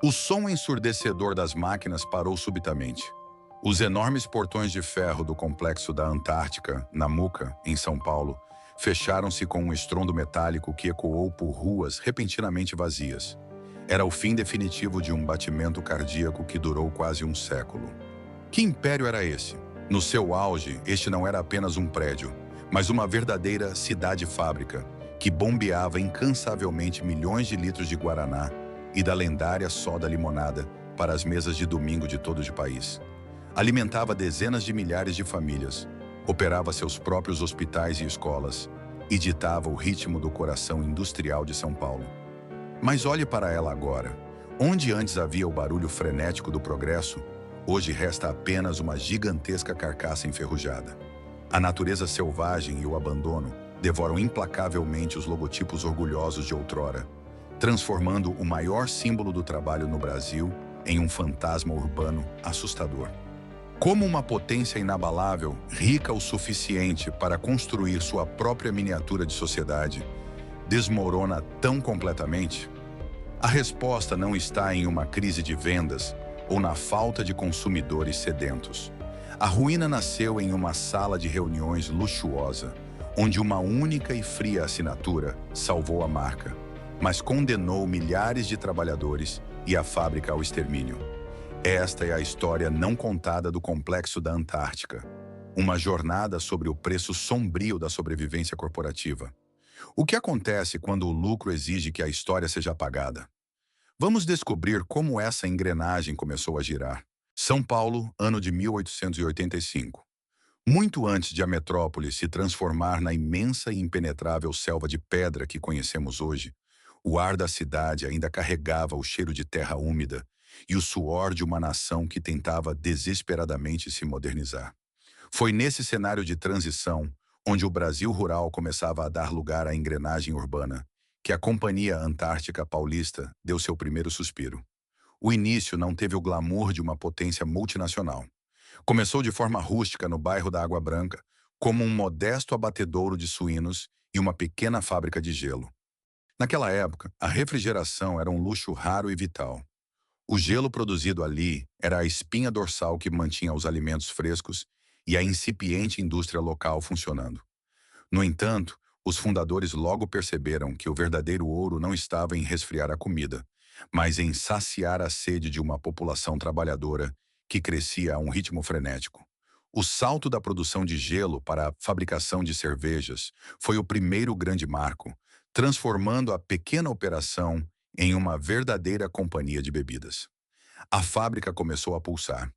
O som ensurdecedor das máquinas parou subitamente. Os enormes portões de ferro do complexo da Antártica, na Muca, em São Paulo, fecharam-se com um estrondo metálico que ecoou por ruas repentinamente vazias. Era o fim definitivo de um batimento cardíaco que durou quase um século. Que império era esse? No seu auge, este não era apenas um prédio, mas uma verdadeira cidade-fábrica, que bombeava incansavelmente milhões de litros de guaraná e da lendária soda limonada para as mesas de domingo de todo o país. Alimentava dezenas de milhares de famílias, operava seus próprios hospitais e escolas e ditava o ritmo do coração industrial de São Paulo. Mas olhe para ela agora. Onde antes havia o barulho frenético do progresso, hoje resta apenas uma gigantesca carcaça enferrujada. A natureza selvagem e o abandono devoram implacavelmente os logotipos orgulhosos de outrora, transformando o maior símbolo do trabalho no Brasil em um fantasma urbano assustador. Como uma potência inabalável, rica o suficiente para construir sua própria miniatura de sociedade, desmorona tão completamente? A resposta não está em uma crise de vendas ou na falta de consumidores sedentos. A ruína nasceu em uma sala de reuniões luxuosa, onde uma única e fria assinatura salvou a marca, mas condenou milhares de trabalhadores e a fábrica ao extermínio. Esta é a história não contada do complexo da Antártica, uma jornada sobre o preço sombrio da sobrevivência corporativa. O que acontece quando o lucro exige que a história seja apagada? Vamos descobrir como essa engrenagem começou a girar. São Paulo, ano de 1885. Muito antes de a metrópole se transformar na imensa e impenetrável selva de pedra que conhecemos hoje, o ar da cidade ainda carregava o cheiro de terra úmida e o suor de uma nação que tentava desesperadamente se modernizar. Foi nesse cenário de transição, onde o Brasil rural começava a dar lugar à engrenagem urbana, que a Companhia Antártica Paulista deu seu primeiro suspiro. O início não teve o glamour de uma potência multinacional. Começou de forma rústica no bairro da Água Branca, como um modesto abatedouro de suínos e uma pequena fábrica de gelo. Naquela época, a refrigeração era um luxo raro e vital. O gelo produzido ali era a espinha dorsal que mantinha os alimentos frescos e a incipiente indústria local funcionando. No entanto, os fundadores logo perceberam que o verdadeiro ouro não estava em resfriar a comida, mas em saciar a sede de uma população trabalhadora que crescia a um ritmo frenético. O salto da produção de gelo para a fabricação de cervejas foi o primeiro grande marco, transformando a pequena operação em uma verdadeira companhia de bebidas. A fábrica começou a pulsar.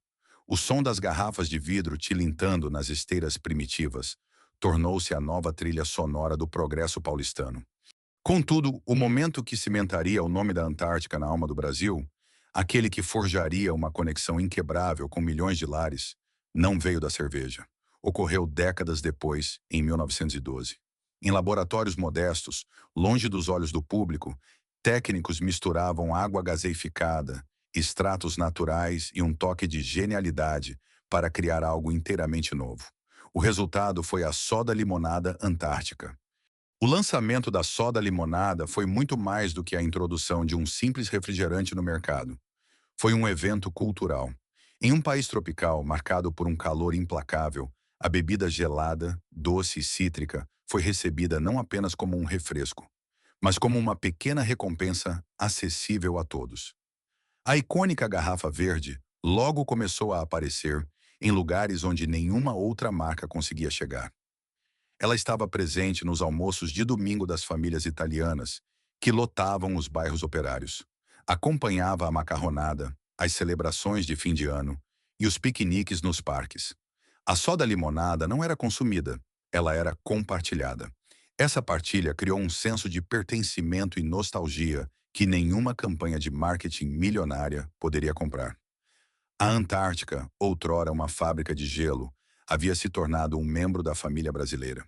O som das garrafas de vidro tilintando nas esteiras primitivas tornou-se a nova trilha sonora do progresso paulistano. Contudo, o momento que cimentaria o nome da Antártica na alma do Brasil, aquele que forjaria uma conexão inquebrável com milhões de lares, não veio da cerveja. Ocorreu décadas depois, em 1912. Em laboratórios modestos, longe dos olhos do público, técnicos misturavam água gaseificada, extratos naturais e um toque de genialidade para criar algo inteiramente novo. O resultado foi a soda limonada Antártica. O lançamento da soda limonada foi muito mais do que a introdução de um simples refrigerante no mercado. Foi um evento cultural. Em um país tropical marcado por um calor implacável, a bebida gelada, doce e cítrica foi recebida não apenas como um refresco, mas como uma pequena recompensa acessível a todos. A icônica garrafa verde logo começou a aparecer em lugares onde nenhuma outra marca conseguia chegar. Ela estava presente nos almoços de domingo das famílias italianas, que lotavam os bairros operários. Acompanhava a macarronada, as celebrações de fim de ano e os piqueniques nos parques. A soda limonada não era consumida, ela era compartilhada. Essa partilha criou um senso de pertencimento e nostalgia que nenhuma campanha de marketing milionária poderia comprar. A Antártica, outrora uma fábrica de gelo, havia se tornado um membro da família brasileira.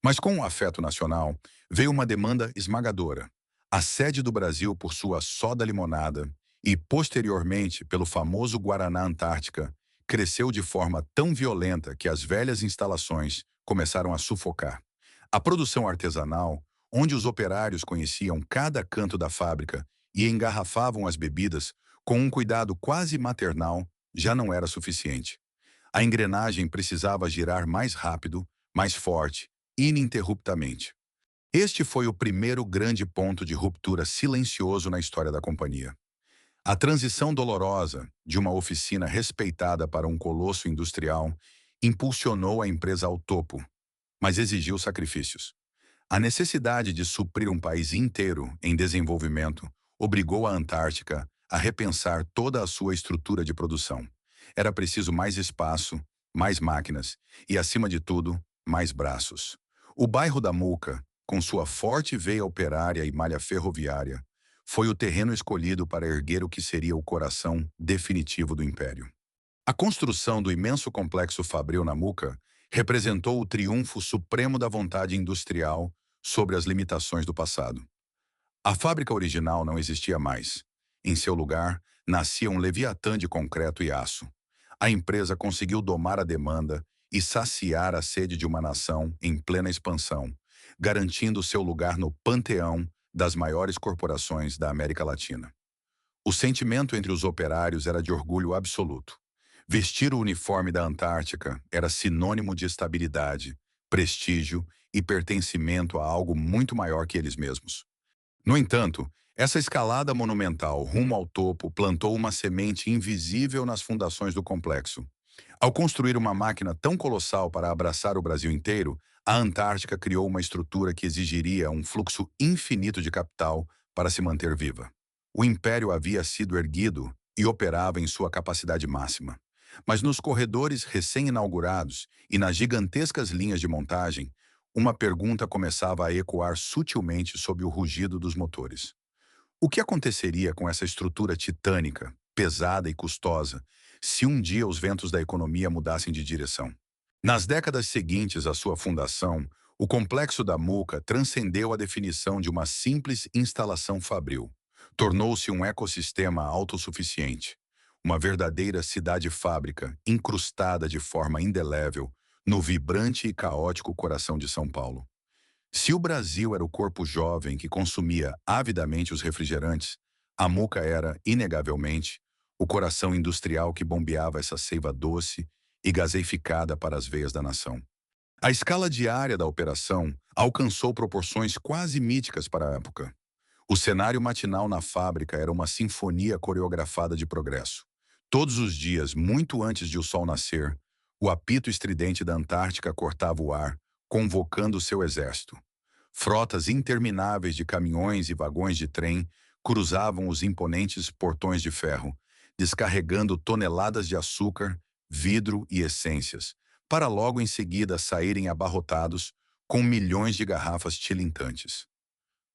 Mas com o afeto nacional, veio uma demanda esmagadora. A sede do Brasil por sua soda limonada e, posteriormente, pelo famoso Guaraná Antártica, cresceu de forma tão violenta que as velhas instalações começaram a sufocar. A produção artesanal, onde os operários conheciam cada canto da fábrica e engarrafavam as bebidas, Com um cuidado quase maternal, já não era suficiente. A engrenagem precisava girar mais rápido, mais forte, ininterruptamente. Este foi o primeiro grande ponto de ruptura silencioso na história da companhia. A transição dolorosa de uma oficina respeitada para um colosso industrial impulsionou a empresa ao topo, mas exigiu sacrifícios. A necessidade de suprir um país inteiro em desenvolvimento obrigou a Antártica a repensar toda a sua estrutura de produção. Era preciso mais espaço, mais máquinas e, acima de tudo, mais braços. O bairro da Muca, com sua forte veia operária e malha ferroviária, foi o terreno escolhido para erguer o que seria o coração definitivo do império. A construção do imenso complexo fabril na Muca representou o triunfo supremo da vontade industrial sobre as limitações do passado. A fábrica original não existia mais. Em seu lugar, nascia um leviatã de concreto e aço. A empresa conseguiu domar a demanda e saciar a sede de uma nação em plena expansão, garantindo seu lugar no panteão das maiores corporações da América Latina. O sentimento entre os operários era de orgulho absoluto. Vestir o uniforme da Antártica era sinônimo de estabilidade, prestígio e pertencimento a algo muito maior que eles mesmos. No entanto, essa escalada monumental rumo ao topo plantou uma semente invisível nas fundações do complexo. Ao construir uma máquina tão colossal para abraçar o Brasil inteiro, a Antártica criou uma estrutura que exigiria um fluxo infinito de capital para se manter viva. O império havia sido erguido e operava em sua capacidade máxima. Mas nos corredores recém-inaugurados e nas gigantescas linhas de montagem, uma pergunta começava a ecoar sutilmente sob o rugido dos motores. O que aconteceria com essa estrutura titânica, pesada e custosa, se um dia os ventos da economia mudassem de direção? Nas décadas seguintes à sua fundação, o complexo da Muca transcendeu a definição de uma simples instalação fabril. Tornou-se um ecossistema autossuficiente, uma verdadeira cidade-fábrica incrustada de forma indelével no vibrante e caótico coração de São Paulo. Se o Brasil era o corpo jovem que consumia avidamente os refrigerantes, a Muca era, inegavelmente, o coração industrial que bombeava essa seiva doce e gaseificada para as veias da nação. A escala diária da operação alcançou proporções quase míticas para a época. O cenário matinal na fábrica era uma sinfonia coreografada de progresso. Todos os dias, muito antes de o sol nascer, o apito estridente da Antártica cortava o ar, convocando seu exército. Frotas intermináveis de caminhões e vagões de trem cruzavam os imponentes portões de ferro, descarregando toneladas de açúcar, vidro e essências, para logo em seguida saírem abarrotados com milhões de garrafas tilintantes.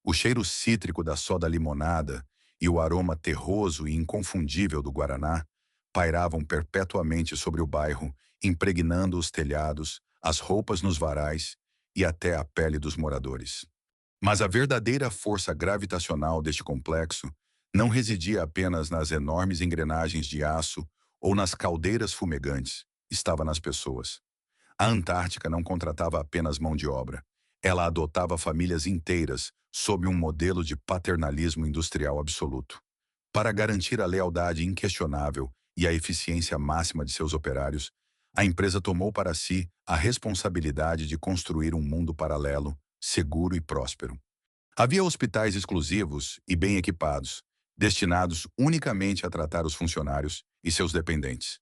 O cheiro cítrico da soda limonada e o aroma terroso e inconfundível do guaraná pairavam perpetuamente sobre o bairro, impregnando os telhados, as roupas nos varais e até a pele dos moradores. Mas a verdadeira força gravitacional deste complexo não residia apenas nas enormes engrenagens de aço ou nas caldeiras fumegantes, estava nas pessoas. A Antártica não contratava apenas mão de obra. Ela adotava famílias inteiras sob um modelo de paternalismo industrial absoluto. Para garantir a lealdade inquestionável e a eficiência máxima de seus operários, a empresa tomou para si a responsabilidade de construir um mundo paralelo, seguro e próspero. Havia hospitais exclusivos e bem equipados, destinados unicamente a tratar os funcionários e seus dependentes,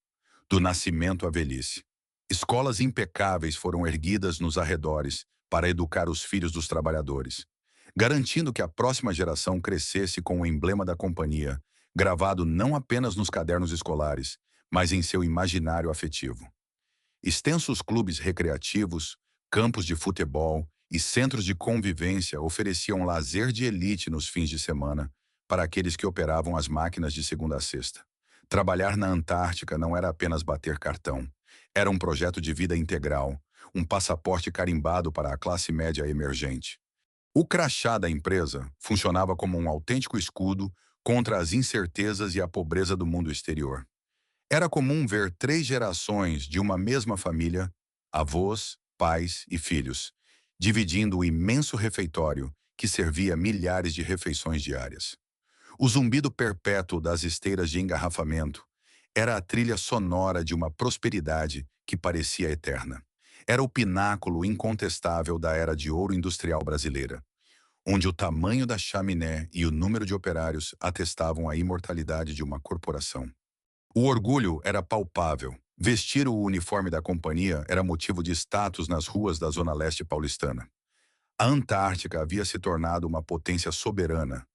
do nascimento à velhice. Escolas impecáveis foram erguidas nos arredores para educar os filhos dos trabalhadores, garantindo que a próxima geração crescesse com o emblema da companhia, gravado não apenas nos cadernos escolares, mas em seu imaginário afetivo. Extensos clubes recreativos, campos de futebol e centros de convivência ofereciam lazer de elite nos fins de semana para aqueles que operavam as máquinas de segunda a sexta. Trabalhar na Antártica não era apenas bater cartão. Era um projeto de vida integral, um passaporte carimbado para a classe média emergente. O crachá da empresa funcionava como um autêntico escudo contra as incertezas e a pobreza do mundo exterior. Era comum ver 3 gerações de uma mesma família, avós, pais e filhos, dividindo o imenso refeitório que servia milhares de refeições diárias. O zumbido perpétuo das esteiras de engarrafamento era a trilha sonora de uma prosperidade que parecia eterna. Era o pináculo incontestável da era de ouro industrial brasileira, onde o tamanho da chaminé e o número de operários atestavam a imortalidade de uma corporação. O orgulho era palpável. Vestir o uniforme da companhia era motivo de status nas ruas da Zona Leste paulistana. A Antártica havia se tornado uma potência soberana,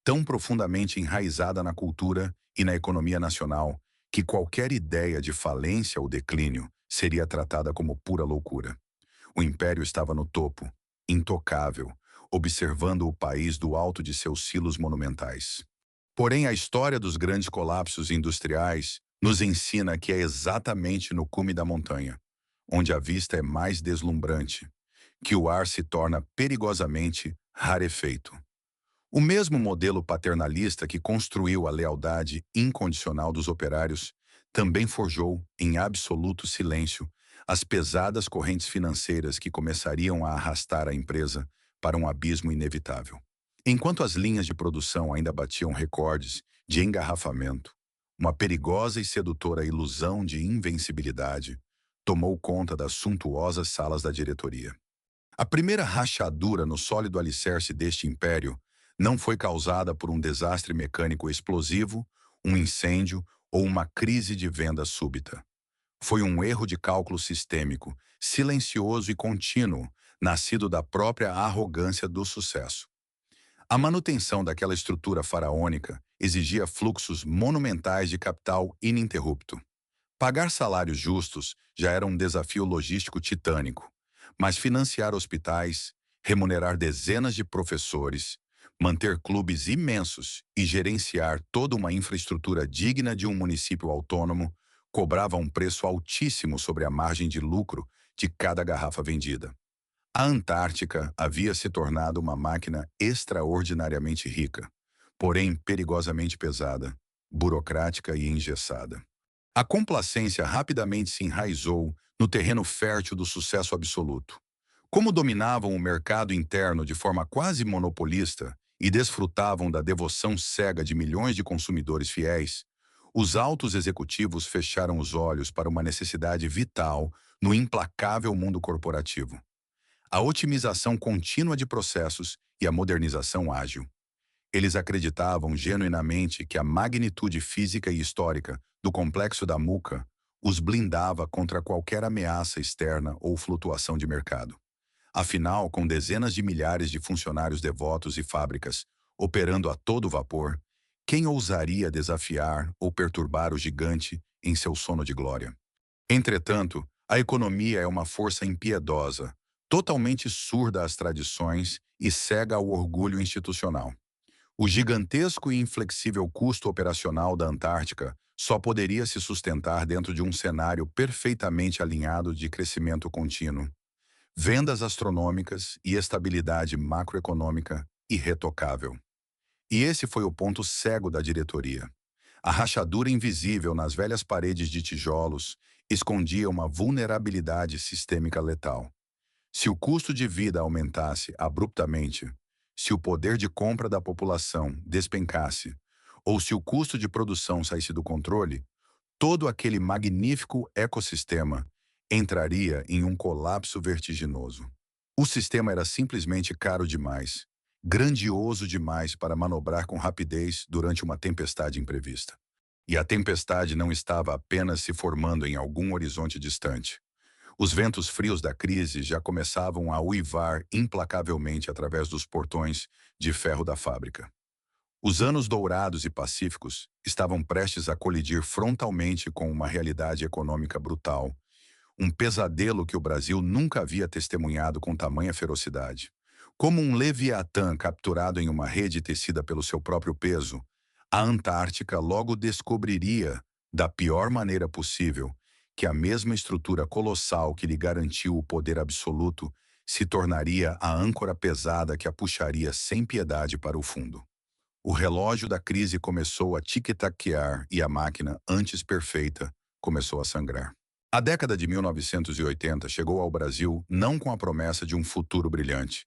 tão profundamente enraizada na cultura e na economia nacional, que qualquer ideia de falência ou declínio seria tratada como pura loucura. O império estava no topo, intocável, observando o país do alto de seus silos monumentais. Porém, a história dos grandes colapsos industriais nos ensina que é exatamente no cume da montanha, onde a vista é mais deslumbrante, que o ar se torna perigosamente rarefeito. O mesmo modelo paternalista que construiu a lealdade incondicional dos operários também forjou, em absoluto silêncio, as pesadas correntes financeiras que começariam a arrastar a empresa para um abismo inevitável. Enquanto as linhas de produção ainda batiam recordes de engarrafamento, uma perigosa e sedutora ilusão de invencibilidade tomou conta das suntuosas salas da diretoria. A primeira rachadura no sólido alicerce deste império não foi causada por um desastre mecânico explosivo, um incêndio ou uma crise de venda súbita. Foi um erro de cálculo sistêmico, silencioso e contínuo, nascido da própria arrogância do sucesso. A manutenção daquela estrutura faraônica exigia fluxos monumentais de capital ininterrupto. Pagar salários justos já era um desafio logístico titânico, mas financiar hospitais, remunerar dezenas de professores, manter clubes imensos e gerenciar toda uma infraestrutura digna de um município autônomo cobrava um preço altíssimo sobre a margem de lucro de cada garrafa vendida. A Antártica havia se tornado uma máquina extraordinariamente rica, porém perigosamente pesada, burocrática e engessada. A complacência rapidamente se enraizou no terreno fértil do sucesso absoluto. Como dominavam o mercado interno de forma quase monopolista e desfrutavam da devoção cega de milhões de consumidores fiéis, os altos executivos fecharam os olhos para uma necessidade vital no implacável mundo corporativo: a otimização contínua de processos e a modernização ágil. Eles acreditavam genuinamente que a magnitude física e histórica do complexo da Muca os blindava contra qualquer ameaça externa ou flutuação de mercado. Afinal, com dezenas de milhares de funcionários devotos e fábricas operando a todo vapor, quem ousaria desafiar ou perturbar o gigante em seu sono de glória? Entretanto, a economia é uma força impiedosa, totalmente surda às tradições e cega ao orgulho institucional. O gigantesco e inflexível custo operacional da Antártica só poderia se sustentar dentro de um cenário perfeitamente alinhado de crescimento contínuo, vendas astronômicas e estabilidade macroeconômica irretocável. E esse foi o ponto cego da diretoria. A rachadura invisível nas velhas paredes de tijolos escondia uma vulnerabilidade sistêmica letal. Se o custo de vida aumentasse abruptamente, se o poder de compra da população despencasse, ou se o custo de produção saísse do controle, todo aquele magnífico ecossistema entraria em um colapso vertiginoso. O sistema era simplesmente caro demais, grandioso demais para manobrar com rapidez durante uma tempestade imprevista. E a tempestade não estava apenas se formando em algum horizonte distante. Os ventos frios da crise já começavam a uivar implacavelmente através dos portões de ferro da fábrica. Os anos dourados e pacíficos estavam prestes a colidir frontalmente com uma realidade econômica brutal, um pesadelo que o Brasil nunca havia testemunhado com tamanha ferocidade. Como um leviatã capturado em uma rede tecida pelo seu próprio peso, a Antártica logo descobriria, da pior maneira possível, que a mesma estrutura colossal que lhe garantiu o poder absoluto se tornaria a âncora pesada que a puxaria sem piedade para o fundo. O relógio da crise começou a tic-taquear e a máquina, antes perfeita, começou a sangrar. A década de 1980 chegou ao Brasil não com a promessa de um futuro brilhante,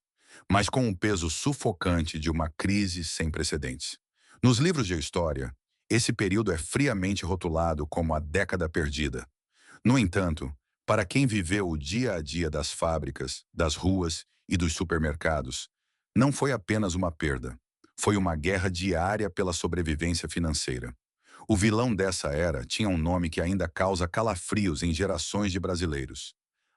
mas com o peso sufocante de uma crise sem precedentes. Nos livros de história, esse período é friamente rotulado como a década perdida. No entanto, para quem viveu o dia a dia das fábricas, das ruas e dos supermercados, não foi apenas uma perda. Foi uma guerra diária pela sobrevivência financeira. O vilão dessa era tinha um nome que ainda causa calafrios em gerações de brasileiros: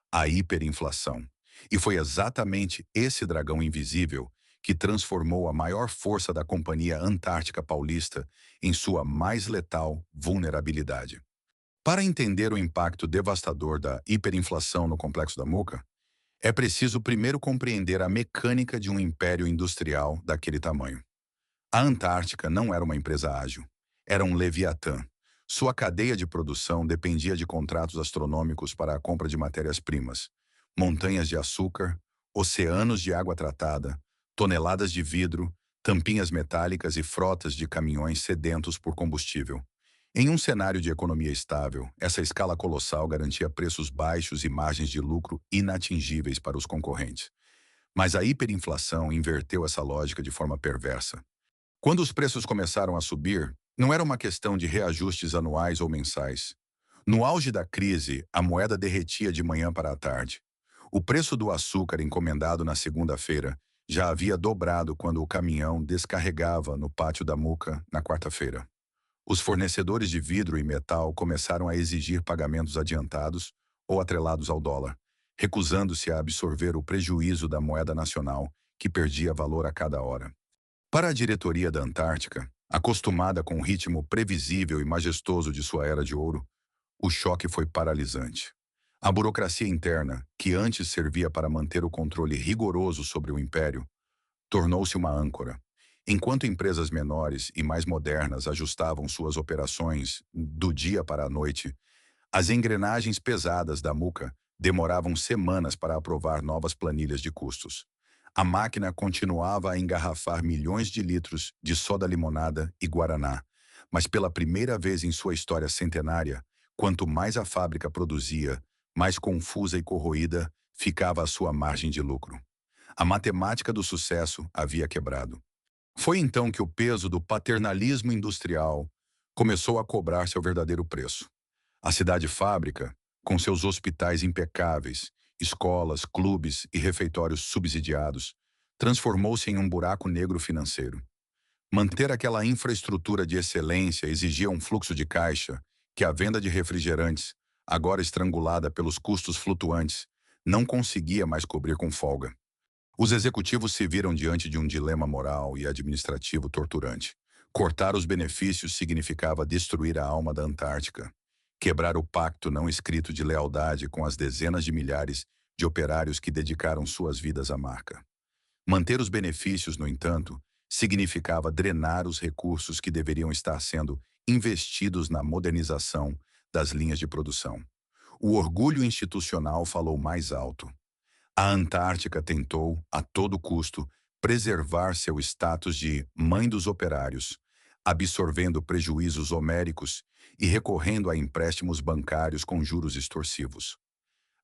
a hiperinflação. E foi exatamente esse dragão invisível que transformou a maior força da Companhia Antártica Paulista em sua mais letal vulnerabilidade. Para entender o impacto devastador da hiperinflação no Complexo da Muca, é preciso primeiro compreender a mecânica de um império industrial daquele tamanho. A Antártica não era uma empresa ágil. Era um leviatã. Sua cadeia de produção dependia de contratos astronômicos para a compra de matérias-primas, montanhas de açúcar, oceanos de água tratada, toneladas de vidro, tampinhas metálicas e frotas de caminhões sedentos por combustível. Em um cenário de economia estável, essa escala colossal garantia preços baixos e margens de lucro inatingíveis para os concorrentes. Mas a hiperinflação inverteu essa lógica de forma perversa. Quando os preços começaram a subir, não era uma questão de reajustes anuais ou mensais. No auge da crise, a moeda derretia de manhã para a tarde. O preço do açúcar encomendado na segunda-feira já havia dobrado quando o caminhão descarregava no pátio da Muca na quarta-feira. Os fornecedores de vidro e metal começaram a exigir pagamentos adiantados ou atrelados ao dólar, recusando-se a absorver o prejuízo da moeda nacional, que perdia valor a cada hora. Para a diretoria da Antártica, acostumada com o ritmo previsível e majestoso de sua era de ouro, o choque foi paralisante. A burocracia interna, que antes servia para manter o controle rigoroso sobre o império, tornou-se uma âncora. Enquanto empresas menores e mais modernas ajustavam suas operações do dia para a noite, as engrenagens pesadas da Muca demoravam semanas para aprovar novas planilhas de custos. A máquina continuava a engarrafar milhões de litros de soda-limonada e guaraná, mas pela primeira vez em sua história centenária, quanto mais a fábrica produzia, mais confusa e corroída ficava a sua margem de lucro. A matemática do sucesso havia quebrado. Foi então que o peso do paternalismo industrial começou a cobrar seu verdadeiro preço. A cidade-fábrica, com seus hospitais impecáveis, escolas, clubes e refeitórios subsidiados, transformou-se em um buraco negro financeiro. Manter aquela infraestrutura de excelência exigia um fluxo de caixa que a venda de refrigerantes, agora estrangulada pelos custos flutuantes, não conseguia mais cobrir com folga. Os executivos se viram diante de um dilema moral e administrativo torturante. Cortar os benefícios significava destruir a alma da Antártica, quebrar o pacto não escrito de lealdade com as dezenas de milhares de operários que dedicaram suas vidas à marca. Manter os benefícios, no entanto, significava drenar os recursos que deveriam estar sendo investidos na modernização das linhas de produção. O orgulho institucional falou mais alto. A Antártica tentou, a todo custo, preservar seu status de mãe dos operários, absorvendo prejuízos homéricos e recorrendo a empréstimos bancários com juros extorsivos.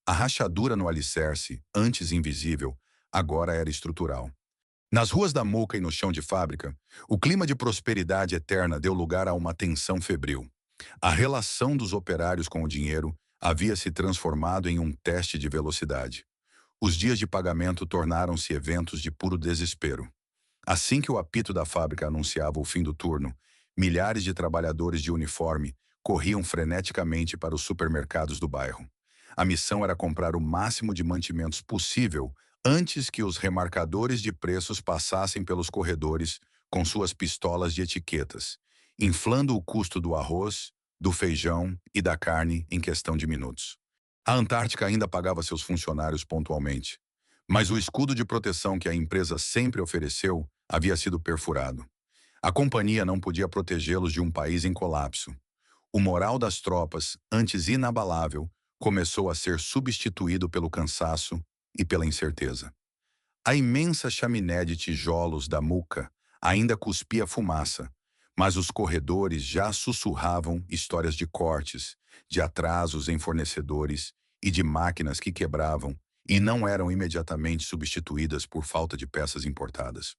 A rachadura no alicerce, antes invisível, agora era estrutural. Nas ruas da Muca e no chão de fábrica, o clima de prosperidade eterna deu lugar a uma tensão febril. A relação dos operários com o dinheiro havia se transformado em um teste de velocidade. Os dias de pagamento tornaram-se eventos de puro desespero. Assim que o apito da fábrica anunciava o fim do turno, milhares de trabalhadores de uniforme corriam freneticamente para os supermercados do bairro. A missão era comprar o máximo de mantimentos possível antes que os remarcadores de preços passassem pelos corredores com suas pistolas de etiquetas, inflando o custo do arroz, do feijão e da carne em questão de minutos. A Antártica ainda pagava seus funcionários pontualmente, mas o escudo de proteção que a empresa sempre ofereceu havia sido perfurado. A companhia não podia protegê-los de um país em colapso. O moral das tropas, antes inabalável, começou a ser substituído pelo cansaço e pela incerteza. A imensa chaminé de tijolos da Muca ainda cuspia fumaça, mas os corredores já sussurravam histórias de cortes, de atrasos em fornecedores e de máquinas que quebravam e não eram imediatamente substituídas por falta de peças importadas.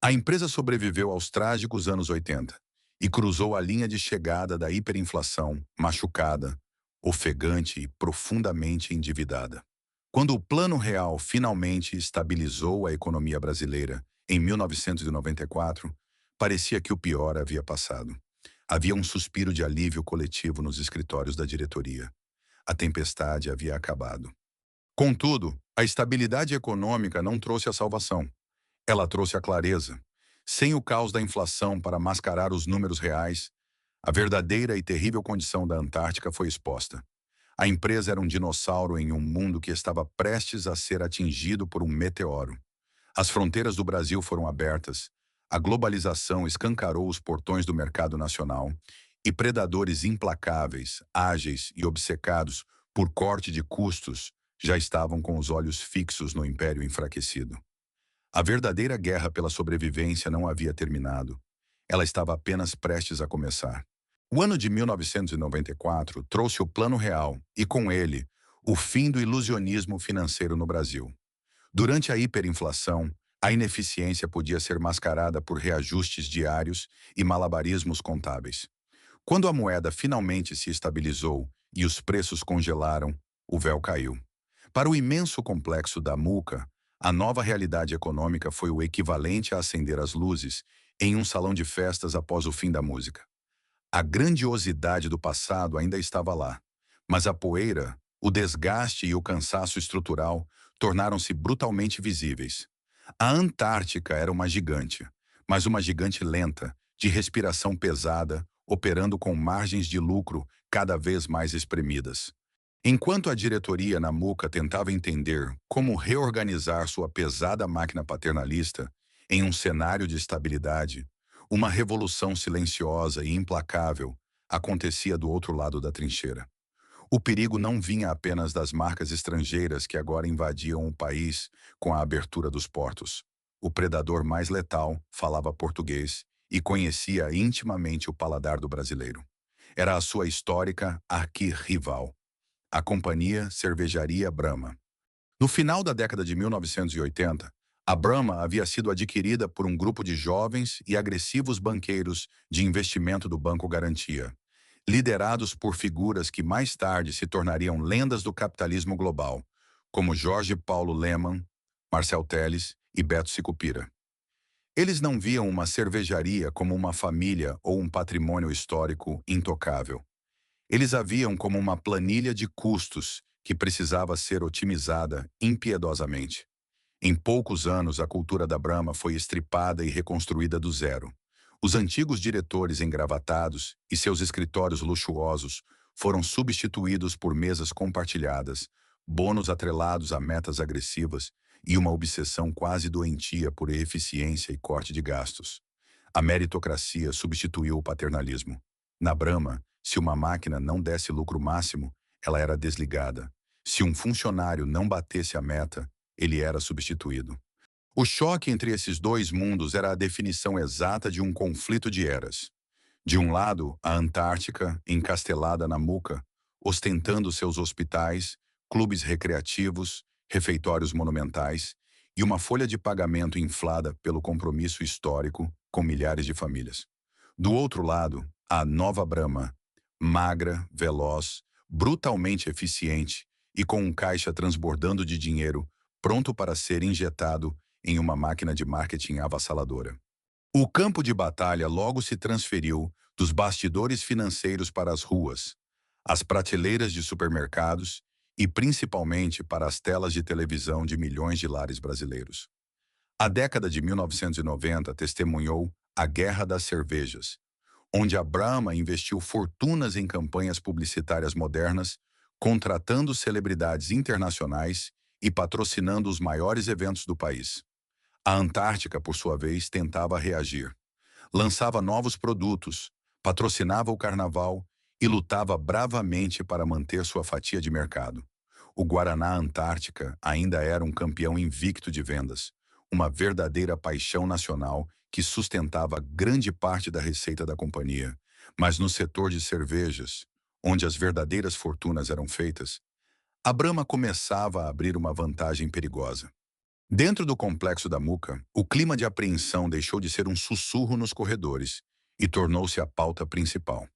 A empresa sobreviveu aos trágicos anos 80 e cruzou a linha de chegada da hiperinflação, machucada, ofegante e profundamente endividada. Quando o Plano Real finalmente estabilizou a economia brasileira em 1994, parecia que o pior havia passado. Havia um suspiro de alívio coletivo nos escritórios da diretoria. A tempestade havia acabado. Contudo, a estabilidade econômica não trouxe a salvação. Ela trouxe a clareza. Sem o caos da inflação para mascarar os números reais, a verdadeira e terrível condição da Antártica foi exposta. A empresa era um dinossauro em um mundo que estava prestes a ser atingido por um meteoro. As fronteiras do Brasil foram abertas, a globalização escancarou os portões do mercado nacional e predadores implacáveis, ágeis e obcecados por corte de custos já estavam com os olhos fixos no império enfraquecido. A verdadeira guerra pela sobrevivência não havia terminado. Ela estava apenas prestes a começar. O ano de 1994 trouxe o Plano Real e, com ele, o fim do ilusionismo financeiro no Brasil. Durante a hiperinflação, a ineficiência podia ser mascarada por reajustes diários e malabarismos contábeis. Quando a moeda finalmente se estabilizou e os preços congelaram, o véu caiu. Para o imenso complexo da Muca, a nova realidade econômica foi o equivalente a acender as luzes em um salão de festas após o fim da música. A grandiosidade do passado ainda estava lá, mas a poeira, o desgaste e o cansaço estrutural tornaram-se brutalmente visíveis. A Antártica era uma gigante, mas uma gigante lenta, de respiração pesada, operando com margens de lucro cada vez mais espremidas. Enquanto a diretoria na Muca tentava entender como reorganizar sua pesada máquina paternalista em um cenário de estabilidade, uma revolução silenciosa e implacável acontecia do outro lado da trincheira. O perigo não vinha apenas das marcas estrangeiras que agora invadiam o país com a abertura dos portos. O predador mais letal falava português e conhecia intimamente o paladar do brasileiro. Era a sua histórica arquirrival, a Companhia Cervejaria Brahma. No final da década de 1980, a Brahma havia sido adquirida por um grupo de jovens e agressivos banqueiros de investimento do Banco Garantia, liderados por figuras que mais tarde se tornariam lendas do capitalismo global, como Jorge Paulo Lemann, Marcel Telles e Beto Sicupira. Eles não viam uma cervejaria como uma família ou um patrimônio histórico intocável. Eles a viam como uma planilha de custos que precisava ser otimizada impiedosamente. Em poucos anos, a cultura da Brahma foi estripada e reconstruída do zero. Os antigos diretores engravatados e seus escritórios luxuosos foram substituídos por mesas compartilhadas, bônus atrelados a metas agressivas e uma obsessão quase doentia por eficiência e corte de gastos. A meritocracia substituiu o paternalismo. Na Brahma, se uma máquina não desse lucro máximo, ela era desligada. Se um funcionário não batesse a meta, ele era substituído. O choque entre esses dois mundos era a definição exata de um conflito de eras. De um lado, a Antártica, encastelada na Muca, ostentando seus hospitais, clubes recreativos, refeitórios monumentais e uma folha de pagamento inflada pelo compromisso histórico com milhares de famílias. Do outro lado, a Nova Brahma, magra, veloz, brutalmente eficiente e com um caixa transbordando de dinheiro, pronto para ser injetado em uma máquina de marketing avassaladora. O campo de batalha logo se transferiu dos bastidores financeiros para as ruas, as prateleiras de supermercados e principalmente para as telas de televisão de milhões de lares brasileiros. A década de 1990 testemunhou a Guerra das Cervejas, onde a Brahma investiu fortunas em campanhas publicitárias modernas, contratando celebridades internacionais e patrocinando os maiores eventos do país. A Antártica, por sua vez, tentava reagir. Lançava novos produtos, patrocinava o carnaval e lutava bravamente para manter sua fatia de mercado. O Guaraná Antártica ainda era um campeão invicto de vendas, uma verdadeira paixão nacional que sustentava grande parte da receita da companhia. Mas no setor de cervejas, onde as verdadeiras fortunas eram feitas, a Brahma começava a abrir uma vantagem perigosa. Dentro do complexo da Muca, o clima de apreensão deixou de ser um sussurro nos corredores e tornou-se a pauta principal.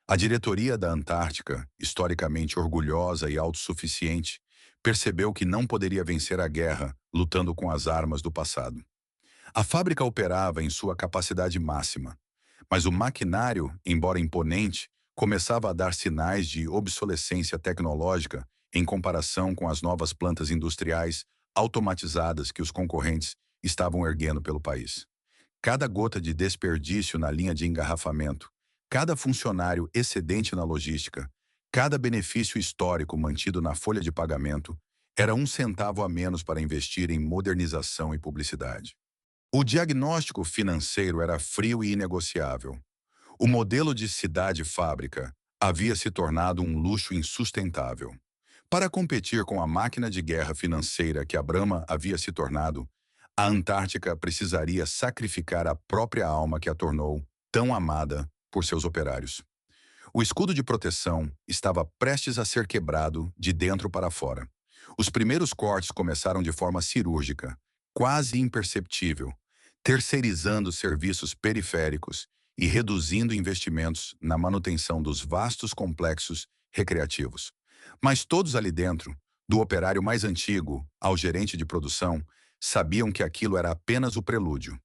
A diretoria da Antártica, historicamente orgulhosa e autossuficiente, percebeu que não poderia vencer a guerra lutando com as armas do passado. A fábrica operava em sua capacidade máxima, mas o maquinário, embora imponente, começava a dar sinais de obsolescência tecnológica em comparação com as novas plantas industriais automatizadas que os concorrentes estavam erguendo pelo país. Cada gota de desperdício na linha de engarrafamento, cada funcionário excedente na logística, cada benefício histórico mantido na folha de pagamento era um centavo a menos para investir em modernização e publicidade. O diagnóstico financeiro era frio e inegociável. O modelo de cidade-fábrica havia se tornado um luxo insustentável. Para competir com a máquina de guerra financeira que a Brahma havia se tornado, a Antártica precisaria sacrificar a própria alma que a tornou tão amada por seus operários. O escudo de proteção estava prestes a ser quebrado de dentro para fora. Os primeiros cortes começaram de forma cirúrgica, quase imperceptível, terceirizando serviços periféricos e reduzindo investimentos na manutenção dos vastos complexos recreativos. Mas todos ali dentro, do operário mais antigo ao gerente de produção, sabiam que aquilo era apenas o prelúdio.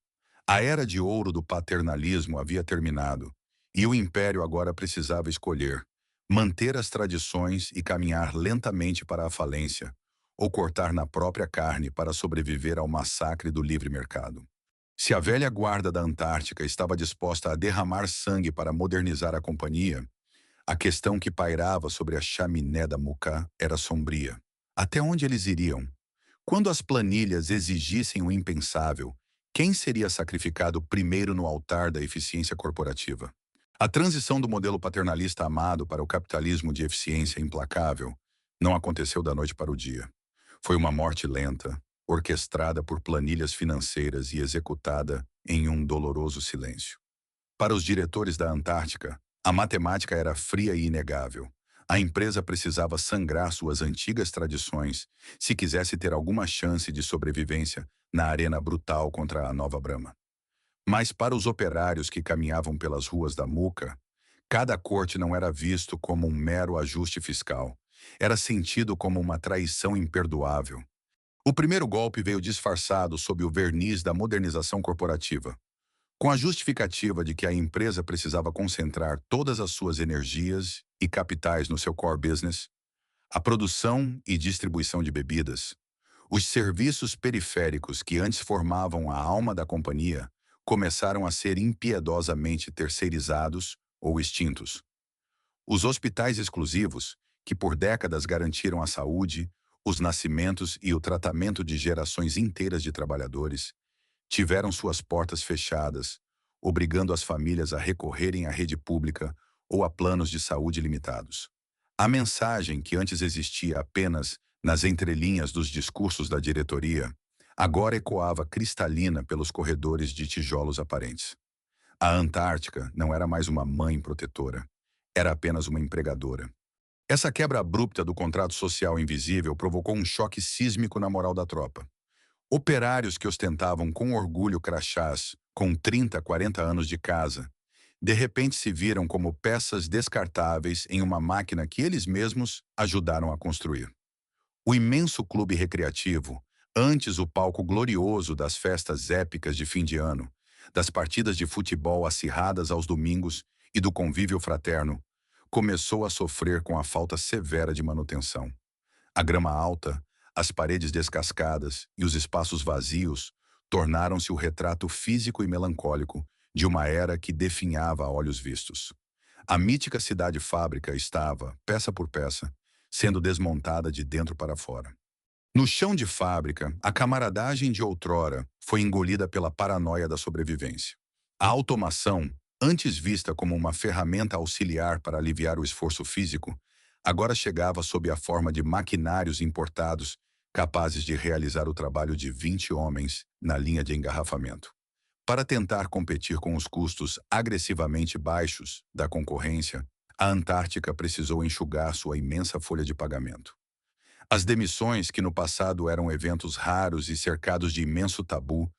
A era de ouro do paternalismo havia terminado, e o império agora precisava escolher: manter as tradições e caminhar lentamente para a falência, ou cortar na própria carne para sobreviver ao massacre do livre mercado. Se a velha guarda da Antártica estava disposta a derramar sangue para modernizar a companhia, a questão que pairava sobre a chaminé da Muca era sombria. Até onde eles iriam? Quando as planilhas exigissem o impensável, quem seria sacrificado primeiro no altar da eficiência corporativa? A transição do modelo paternalista amado para o capitalismo de eficiência implacável não aconteceu da noite para o dia. Foi uma morte lenta, orquestrada por planilhas financeiras e executada em um doloroso silêncio. Para os diretores da Antártica, a matemática era fria e inegável. A empresa precisava sangrar suas antigas tradições se quisesse ter alguma chance de sobrevivência na arena brutal contra a nova Brahma. Mas para os operários que caminhavam pelas ruas da Muca, cada corte não era visto como um mero ajuste fiscal. Era sentido como uma traição imperdoável. O primeiro golpe veio disfarçado sob o verniz da modernização corporativa. Com a justificativa de que a empresa precisava concentrar todas as suas energias e capitais no seu core business, a produção e distribuição de bebidas, os serviços periféricos que antes formavam a alma da companhia começaram a ser impiedosamente terceirizados ou extintos. Os hospitais exclusivos, que por décadas garantiram a saúde, os nascimentos e o tratamento de gerações inteiras de trabalhadores, tiveram suas portas fechadas, obrigando as famílias a recorrerem à rede pública ou a planos de saúde limitados. A mensagem que antes existia apenas nas entrelinhas dos discursos da diretoria, agora ecoava cristalina pelos corredores de tijolos aparentes. A Antártica não era mais uma mãe protetora, era apenas uma empregadora. Essa quebra abrupta do contrato social invisível provocou um choque sísmico na moral da tropa. Operários que ostentavam com orgulho crachás, com 30, 40 anos de casa, de repente se viram como peças descartáveis em uma máquina que eles mesmos ajudaram a construir. O imenso clube recreativo, antes o palco glorioso das festas épicas de fim de ano, das partidas de futebol acirradas aos domingos e do convívio fraterno, começou a sofrer com a falta severa de manutenção. A grama alta, as paredes descascadas e os espaços vazios tornaram-se o retrato físico e melancólico de uma era que definhava a olhos vistos. A mítica cidade-fábrica estava, peça por peça, sendo desmontada de dentro para fora. No chão de fábrica, a camaradagem de outrora foi engolida pela paranoia da sobrevivência. A automação, antes vista como uma ferramenta auxiliar para aliviar o esforço físico, agora chegava sob a forma de maquinários importados capazes de realizar o trabalho de 20 homens na linha de engarrafamento. Para tentar competir com os custos agressivamente baixos da concorrência, a Antártica precisou enxugar sua imensa folha de pagamento. As demissões, que no passado eram eventos raros e cercados de imenso tabu,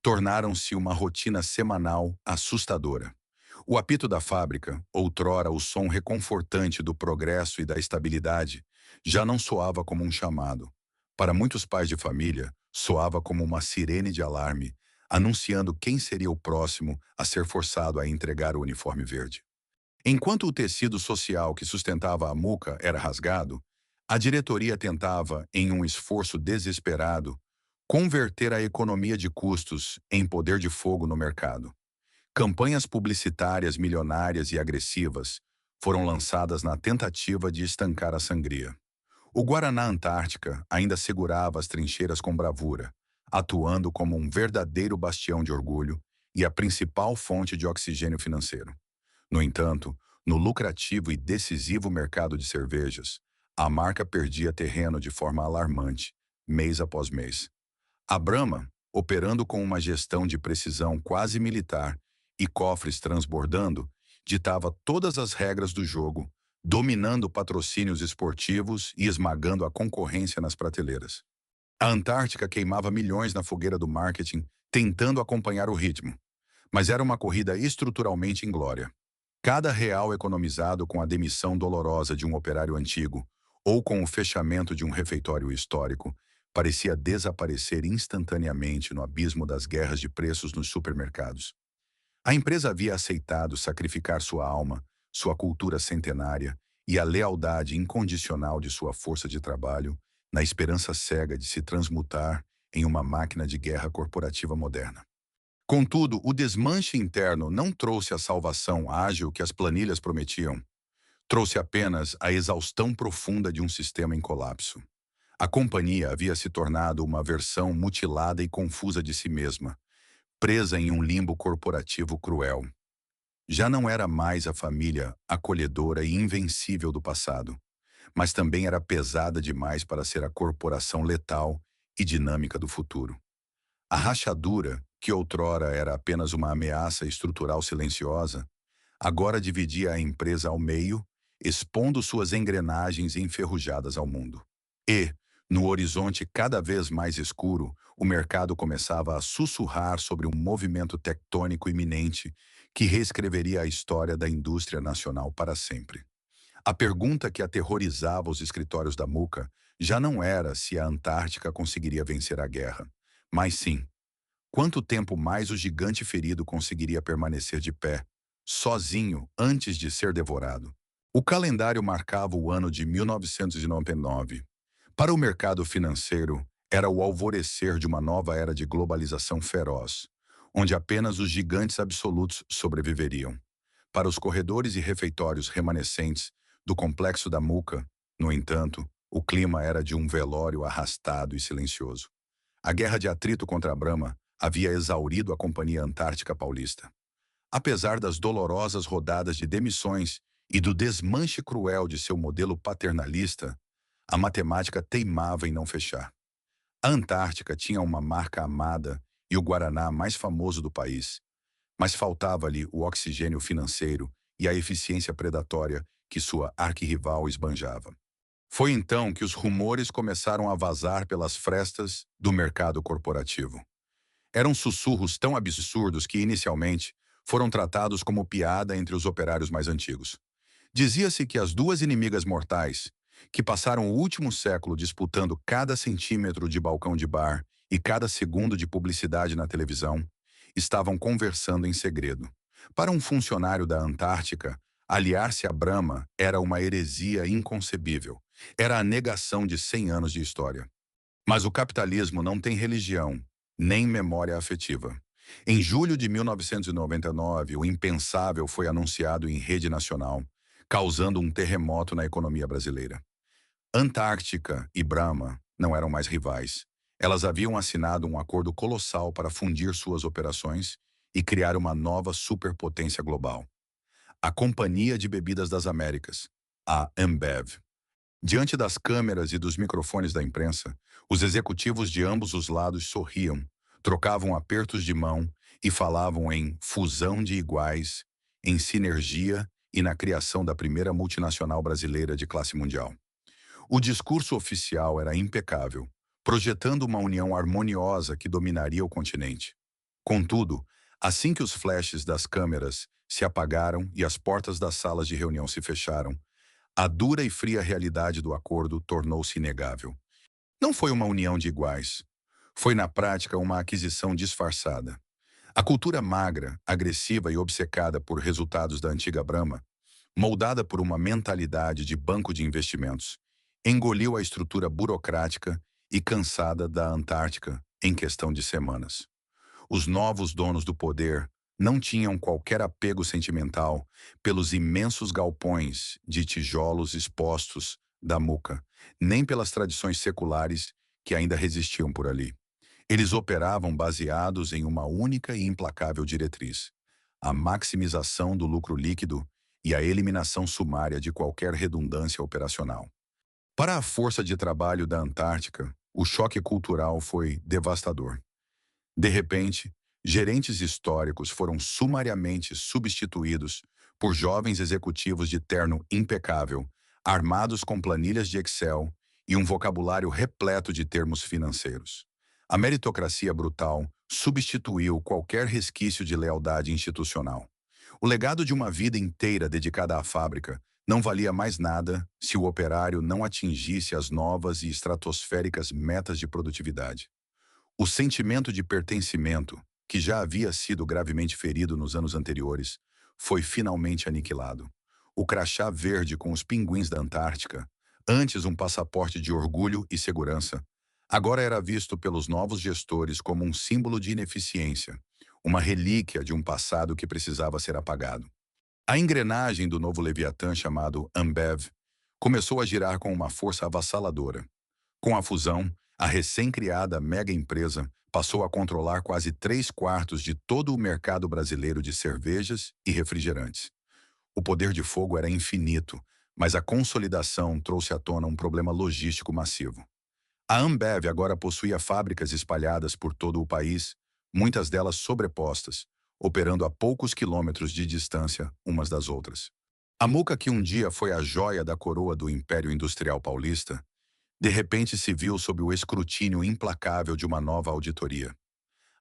tornaram-se uma rotina semanal assustadora. O apito da fábrica, outrora o som reconfortante do progresso e da estabilidade, já não soava como um chamado. Para muitos pais de família, soava como uma sirene de alarme, anunciando quem seria o próximo a ser forçado a entregar o uniforme verde. Enquanto o tecido social que sustentava a Muca era rasgado, a diretoria tentava, em um esforço desesperado, converter a economia de custos em poder de fogo no mercado. Campanhas publicitárias milionárias e agressivas foram lançadas na tentativa de estancar a sangria. O Guaraná Antártica ainda segurava as trincheiras com bravura, atuando como um verdadeiro bastião de orgulho e a principal fonte de oxigênio financeiro. No entanto, no lucrativo e decisivo mercado de cervejas, a marca perdia terreno de forma alarmante, mês após mês. A Brahma, operando com uma gestão de precisão quase militar e cofres transbordando, ditava todas as regras do jogo, dominando patrocínios esportivos e esmagando a concorrência nas prateleiras. A Antártica queimava milhões na fogueira do marketing, tentando acompanhar o ritmo, mas era uma corrida estruturalmente inglória. Cada real economizado com a demissão dolorosa de um operário antigo ou com o fechamento de um refeitório histórico parecia desaparecer instantaneamente no abismo das guerras de preços nos supermercados. A empresa havia aceitado sacrificar sua alma, sua cultura centenária e a lealdade incondicional de sua força de trabalho na esperança cega de se transmutar em uma máquina de guerra corporativa moderna. Contudo, o desmanche interno não trouxe a salvação ágil que as planilhas prometiam. Trouxe apenas a exaustão profunda de um sistema em colapso. A companhia havia se tornado uma versão mutilada e confusa de si mesma, presa em um limbo corporativo cruel. Já não era mais a família acolhedora e invencível do passado, mas também era pesada demais para ser a corporação letal e dinâmica do futuro. A rachadura, que outrora era apenas uma ameaça estrutural silenciosa, agora dividia a empresa ao meio, expondo suas engrenagens enferrujadas ao mundo. E, no horizonte cada vez mais escuro, o mercado começava a sussurrar sobre um movimento tectônico iminente que reescreveria a história da indústria nacional para sempre. A pergunta que aterrorizava os escritórios da Muca já não era se a Antártica conseguiria vencer a guerra, mas sim, quanto tempo mais o gigante ferido conseguiria permanecer de pé, sozinho, antes de ser devorado. O calendário marcava o ano de 1999. Para o mercado financeiro, era o alvorecer de uma nova era de globalização feroz, onde apenas os gigantes absolutos sobreviveriam. Para os corredores e refeitórios remanescentes do complexo da Muca, no entanto, o clima era de um velório arrastado e silencioso. A guerra de atrito contra a Brahma havia exaurido a Companhia Antártica Paulista. Apesar das dolorosas rodadas de demissões e do desmanche cruel de seu modelo paternalista, a matemática teimava em não fechar. A Antártica tinha uma marca amada e o Guaraná mais famoso do país, mas faltava-lhe o oxigênio financeiro e a eficiência predatória que sua arquirrival esbanjava. Foi então que os rumores começaram a vazar pelas frestas do mercado corporativo. Eram sussurros tão absurdos que, inicialmente, foram tratados como piada entre os operários mais antigos. Dizia-se que as duas inimigas mortais, que passaram o último século disputando cada centímetro de balcão de bar e cada segundo de publicidade na televisão, estavam conversando em segredo. Para um funcionário da Antártica, aliar-se à Brahma era uma heresia inconcebível. Era a negação de 100 anos de história. Mas o capitalismo não tem religião, nem memória afetiva. Em julho de 1999, o impensável foi anunciado em rede nacional, causando um terremoto na economia brasileira. Antártica e Brahma não eram mais rivais. Elas haviam assinado um acordo colossal para fundir suas operações e criar uma nova superpotência global. A Companhia de Bebidas das Américas, a Ambev. Diante das câmeras e dos microfones da imprensa, os executivos de ambos os lados sorriam, trocavam apertos de mão e falavam em fusão de iguais, em sinergia e na criação da primeira multinacional brasileira de classe mundial. O discurso oficial era impecável, projetando uma união harmoniosa que dominaria o continente. Contudo, assim que os flashes das câmeras se apagaram e as portas das salas de reunião se fecharam, a dura e fria realidade do acordo tornou-se inegável. Não foi uma união de iguais. Foi, na prática, uma aquisição disfarçada. A cultura magra, agressiva e obcecada por resultados da antiga Brahma, moldada por uma mentalidade de banco de investimentos, engoliu a estrutura burocrática e cansada da Antártica em questão de semanas. Os novos donos do poder não tinham qualquer apego sentimental pelos imensos galpões de tijolos expostos da Muca, nem pelas tradições seculares que ainda resistiam por ali. Eles operavam baseados em uma única e implacável diretriz: a maximização do lucro líquido e a eliminação sumária de qualquer redundância operacional. Para a força de trabalho da Antártica, o choque cultural foi devastador. De repente, gerentes históricos foram sumariamente substituídos por jovens executivos de terno impecável, armados com planilhas de Excel e um vocabulário repleto de termos financeiros. A meritocracia brutal substituiu qualquer resquício de lealdade institucional. O legado de uma vida inteira dedicada à fábrica não valia mais nada se o operário não atingisse as novas e estratosféricas metas de produtividade. O sentimento de pertencimento, que já havia sido gravemente ferido nos anos anteriores, foi finalmente aniquilado. O crachá verde com os pinguins da Antártica, antes um passaporte de orgulho e segurança, agora era visto pelos novos gestores como um símbolo de ineficiência, uma relíquia de um passado que precisava ser apagado. A engrenagem do novo Leviatã chamado Ambev começou a girar com uma força avassaladora. Com a fusão, a recém-criada mega empresa passou a controlar quase 3/4 de todo o mercado brasileiro de cervejas e refrigerantes. O poder de fogo era infinito, mas a consolidação trouxe à tona um problema logístico massivo. A Ambev agora possuía fábricas espalhadas por todo o país, muitas delas sobrepostas, operando a poucos quilômetros de distância umas das outras. A Muca, que um dia foi a joia da coroa do Império Industrial Paulista, de repente se viu sob o escrutínio implacável de uma nova auditoria.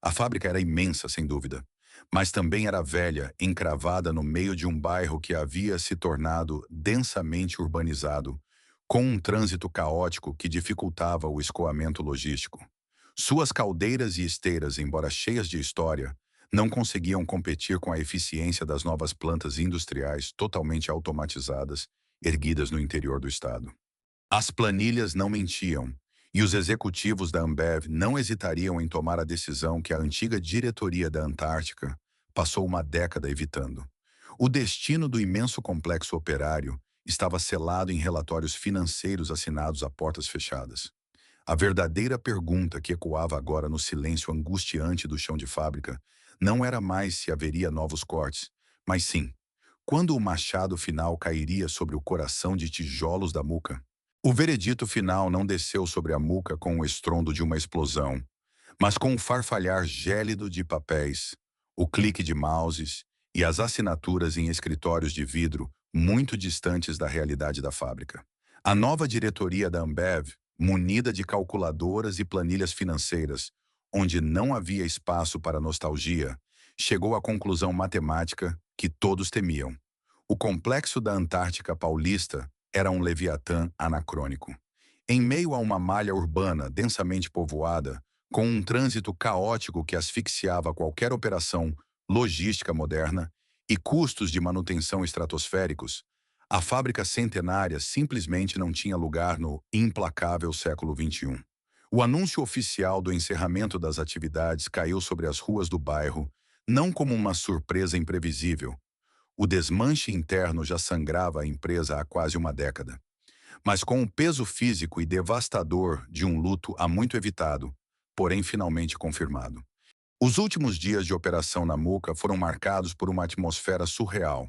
A fábrica era imensa, sem dúvida, mas também era velha, encravada no meio de um bairro que havia se tornado densamente urbanizado, com um trânsito caótico que dificultava o escoamento logístico. Suas caldeiras e esteiras, embora cheias de história, não conseguiam competir com a eficiência das novas plantas industriais totalmente automatizadas, erguidas no interior do estado. As planilhas não mentiam, e os executivos da Ambev não hesitariam em tomar a decisão que a antiga diretoria da Antártica passou uma década evitando. O destino do imenso complexo operário estava selado em relatórios financeiros assinados a portas fechadas. A verdadeira pergunta que ecoava agora no silêncio angustiante do chão de fábrica não era mais se haveria novos cortes, mas sim, quando o machado final cairia sobre o coração de tijolos da Muca. O veredito final não desceu sobre a Muca com o estrondo de uma explosão, mas com o farfalhar gélido de papéis, o clique de mouses e as assinaturas em escritórios de vidro muito distantes da realidade da fábrica. A nova diretoria da Ambev, munida de calculadoras e planilhas financeiras, onde não havia espaço para nostalgia, chegou à conclusão matemática que todos temiam. O complexo da Antártica Paulista era um Leviatã anacrônico. Em meio a uma malha urbana densamente povoada, com um trânsito caótico que asfixiava qualquer operação logística moderna e custos de manutenção estratosféricos, a fábrica centenária simplesmente não tinha lugar no implacável século XXI. O anúncio oficial do encerramento das atividades caiu sobre as ruas do bairro, não como uma surpresa imprevisível. O desmanche interno já sangrava a empresa há quase uma década, mas com o peso físico e devastador de um luto há muito evitado, porém finalmente confirmado. Os últimos dias de operação na Muca foram marcados por uma atmosfera surreal,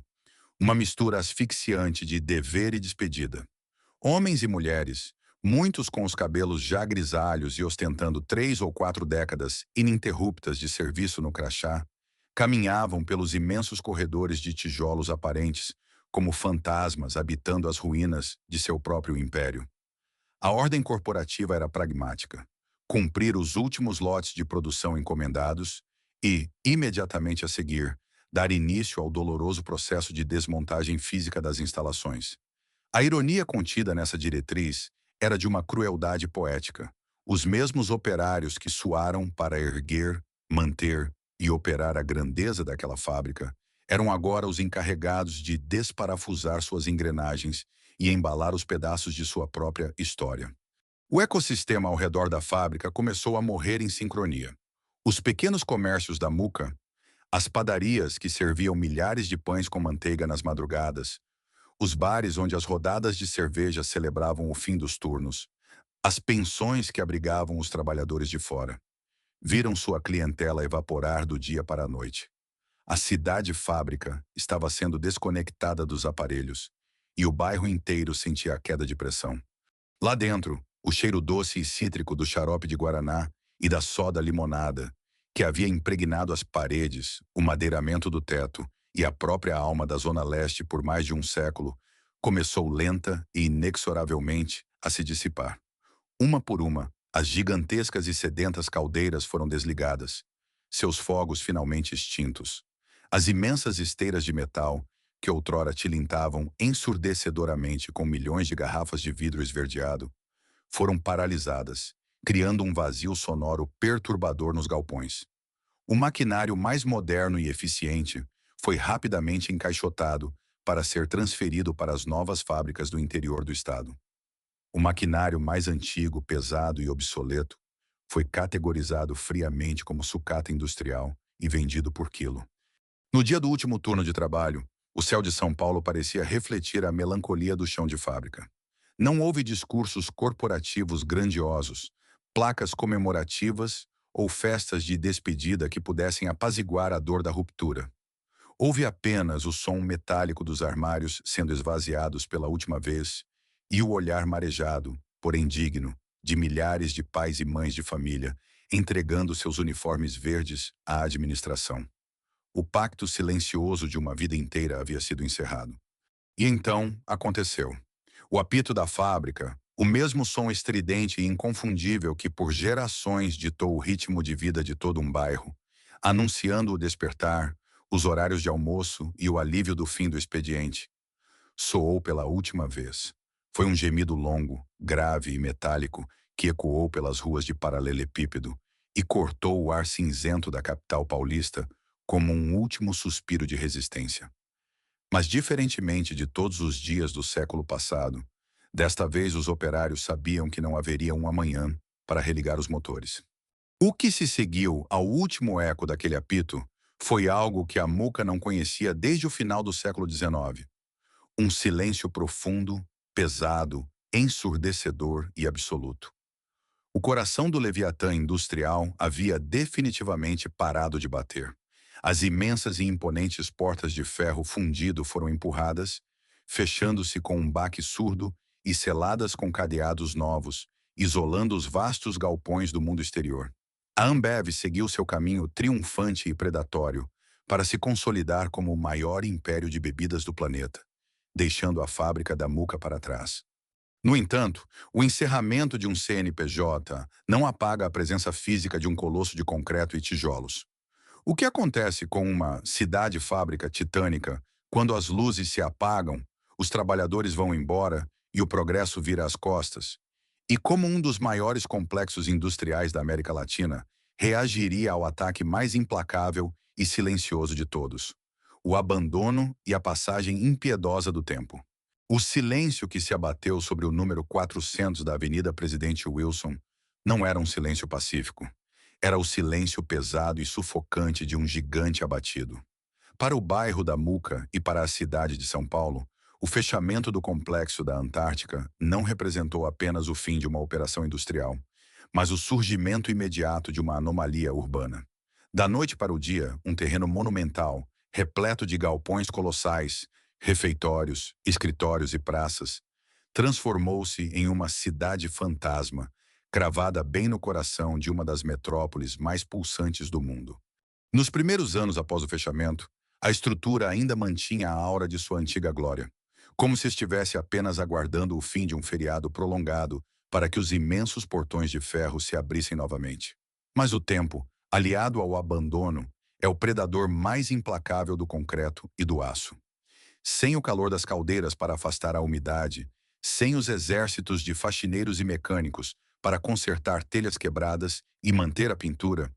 uma mistura asfixiante de dever e despedida. Homens e mulheres, muitos com os cabelos já grisalhos e ostentando 3 ou 4 décadas ininterruptas de serviço no crachá, caminhavam pelos imensos corredores de tijolos aparentes, como fantasmas habitando as ruínas de seu próprio império. A ordem corporativa era pragmática: cumprir os últimos lotes de produção encomendados e, imediatamente a seguir, dar início ao doloroso processo de desmontagem física das instalações. A ironia contida nessa diretriz era de uma crueldade poética. Os mesmos operários que suaram para erguer, manter e operar a grandeza daquela fábrica eram agora os encarregados de desparafusar suas engrenagens e embalar os pedaços de sua própria história. O ecossistema ao redor da fábrica começou a morrer em sincronia. Os pequenos comércios da Muca, as padarias que serviam milhares de pães com manteiga nas madrugadas, os bares onde as rodadas de cerveja celebravam o fim dos turnos, as pensões que abrigavam os trabalhadores de fora, viram sua clientela evaporar do dia para a noite. A cidade-fábrica estava sendo desconectada dos aparelhos e o bairro inteiro sentia a queda de pressão. Lá dentro, o cheiro doce e cítrico do xarope de guaraná e da soda limonada, que havia impregnado as paredes, o madeiramento do teto e a própria alma da Zona Leste por mais de um século, começou lenta e inexoravelmente a se dissipar. Uma por uma, as gigantescas e sedentas caldeiras foram desligadas, seus fogos finalmente extintos. As imensas esteiras de metal, que outrora tilintavam ensurdecedoramente com milhões de garrafas de vidro esverdeado, foram paralisadas, criando um vazio sonoro perturbador nos galpões. O maquinário mais moderno e eficiente foi rapidamente encaixotado para ser transferido para as novas fábricas do interior do estado. O maquinário mais antigo, pesado e obsoleto foi categorizado friamente como sucata industrial e vendido por quilo. No dia do último turno de trabalho, o céu de São Paulo parecia refletir a melancolia do chão de fábrica. Não houve discursos corporativos grandiosos, placas comemorativas ou festas de despedida que pudessem apaziguar a dor da ruptura. Houve apenas o som metálico dos armários sendo esvaziados pela última vez e o olhar marejado, porém digno, de milhares de pais e mães de família entregando seus uniformes verdes à administração. O pacto silencioso de uma vida inteira havia sido encerrado. E então aconteceu. O apito da fábrica, o mesmo som estridente e inconfundível que por gerações ditou o ritmo de vida de todo um bairro, anunciando o despertar, os horários de almoço e o alívio do fim do expediente, soou pela última vez. Foi um gemido longo, grave e metálico que ecoou pelas ruas de paralelepípedo e cortou o ar cinzento da capital paulista como um último suspiro de resistência. Mas diferentemente de todos os dias do século passado, desta vez os operários sabiam que não haveria um amanhã para religar os motores. O que se seguiu ao último eco daquele apito foi algo que a Muca não conhecia desde o final do século XIX. Um silêncio profundo, pesado, ensurdecedor e absoluto. O coração do Leviatã industrial havia definitivamente parado de bater. As imensas e imponentes portas de ferro fundido foram empurradas, fechando-se com um baque surdo e seladas com cadeados novos, isolando os vastos galpões do mundo exterior. A Ambev seguiu seu caminho triunfante e predatório para se consolidar como o maior império de bebidas do planeta, deixando a fábrica da Muca para trás. No entanto, o encerramento de um CNPJ não apaga a presença física de um colosso de concreto e tijolos. O que acontece com uma cidade-fábrica titânica quando as luzes se apagam, os trabalhadores vão embora e o progresso vira as costas? E como um dos maiores complexos industriais da América Latina, reagiria ao ataque mais implacável e silencioso de todos: o abandono e a passagem impiedosa do tempo. O silêncio que se abateu sobre o número 400 da Avenida Presidente Wilson não era um silêncio pacífico. Era o silêncio pesado e sufocante de um gigante abatido. Para o bairro da Muca e para a cidade de São Paulo, o fechamento do complexo da Antártica não representou apenas o fim de uma operação industrial, mas o surgimento imediato de uma anomalia urbana. Da noite para o dia, um terreno monumental, repleto de galpões colossais, refeitórios, escritórios e praças, transformou-se em uma cidade fantasma, cravada bem no coração de uma das metrópoles mais pulsantes do mundo. Nos primeiros anos após o fechamento, a estrutura ainda mantinha a aura de sua antiga glória, como se estivesse apenas aguardando o fim de um feriado prolongado para que os imensos portões de ferro se abrissem novamente. Mas o tempo, aliado ao abandono, é o predador mais implacável do concreto e do aço. Sem o calor das caldeiras para afastar a umidade, sem os exércitos de faxineiros e mecânicos para consertar telhas quebradas e manter a pintura,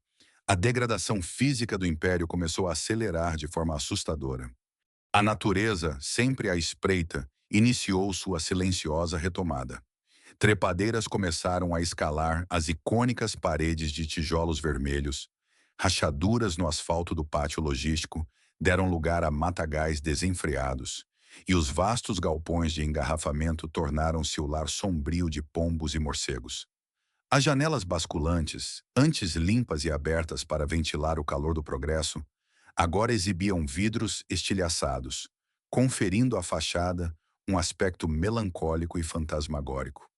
a degradação física do império começou a acelerar de forma assustadora. A natureza, sempre à espreita, iniciou sua silenciosa retomada. Trepadeiras começaram a escalar as icônicas paredes de tijolos vermelhos, rachaduras no asfalto do pátio logístico deram lugar a matagais desenfreados, e os vastos galpões de engarrafamento tornaram-se o lar sombrio de pombos e morcegos. As janelas basculantes, antes limpas e abertas para ventilar o calor do progresso, agora exibiam vidros estilhaçados, conferindo à fachada um aspecto melancólico e fantasmagórico.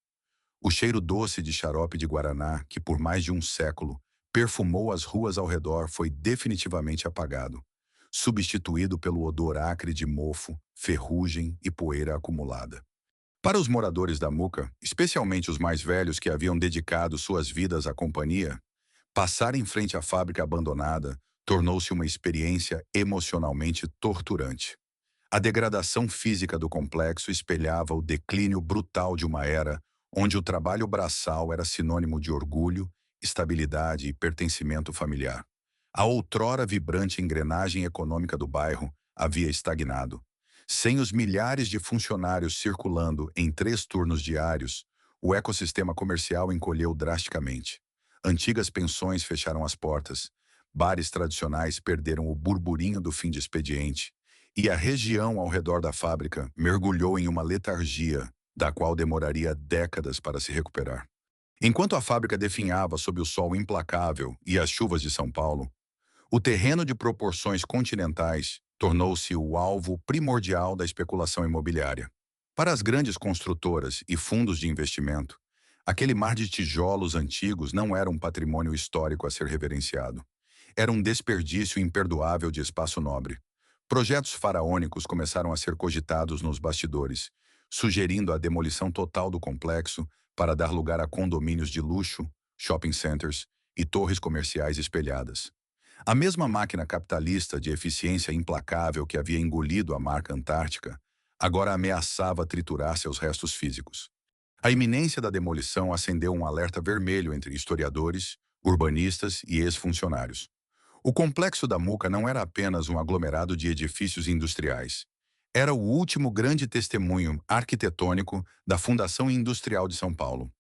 O cheiro doce de xarope de guaraná, que por mais de um século perfumou as ruas ao redor, foi definitivamente apagado, substituído pelo odor acre de mofo, ferrugem e poeira acumulada. Para os moradores da Muca, especialmente os mais velhos que haviam dedicado suas vidas à companhia, passar em frente à fábrica abandonada tornou-se uma experiência emocionalmente torturante. A degradação física do complexo espelhava o declínio brutal de uma era onde o trabalho braçal era sinônimo de orgulho, estabilidade e pertencimento familiar. A outrora vibrante engrenagem econômica do bairro havia estagnado. Sem os milhares de funcionários circulando em 3 turnos diários, o ecossistema comercial encolheu drasticamente. Antigas pensões fecharam as portas, bares tradicionais perderam o burburinho do fim de expediente, e a região ao redor da fábrica mergulhou em uma letargia da qual demoraria décadas para se recuperar. Enquanto a fábrica definhava sob o sol implacável e as chuvas de São Paulo, o terreno de proporções continentais tornou-se o alvo primordial da especulação imobiliária. Para as grandes construtoras e fundos de investimento, aquele mar de tijolos antigos não era um patrimônio histórico a ser reverenciado. Era um desperdício imperdoável de espaço nobre. Projetos faraônicos começaram a ser cogitados nos bastidores, sugerindo a demolição total do complexo para dar lugar a condomínios de luxo, shopping centers e torres comerciais espelhadas. A mesma máquina capitalista de eficiência implacável que havia engolido a marca Antártica, agora ameaçava triturar seus restos físicos. A iminência da demolição acendeu um alerta vermelho entre historiadores, urbanistas e ex-funcionários. O complexo da Muca não era apenas um aglomerado de edifícios industriais. Era o último grande testemunho arquitetônico da Fundação Industrial de São Paulo.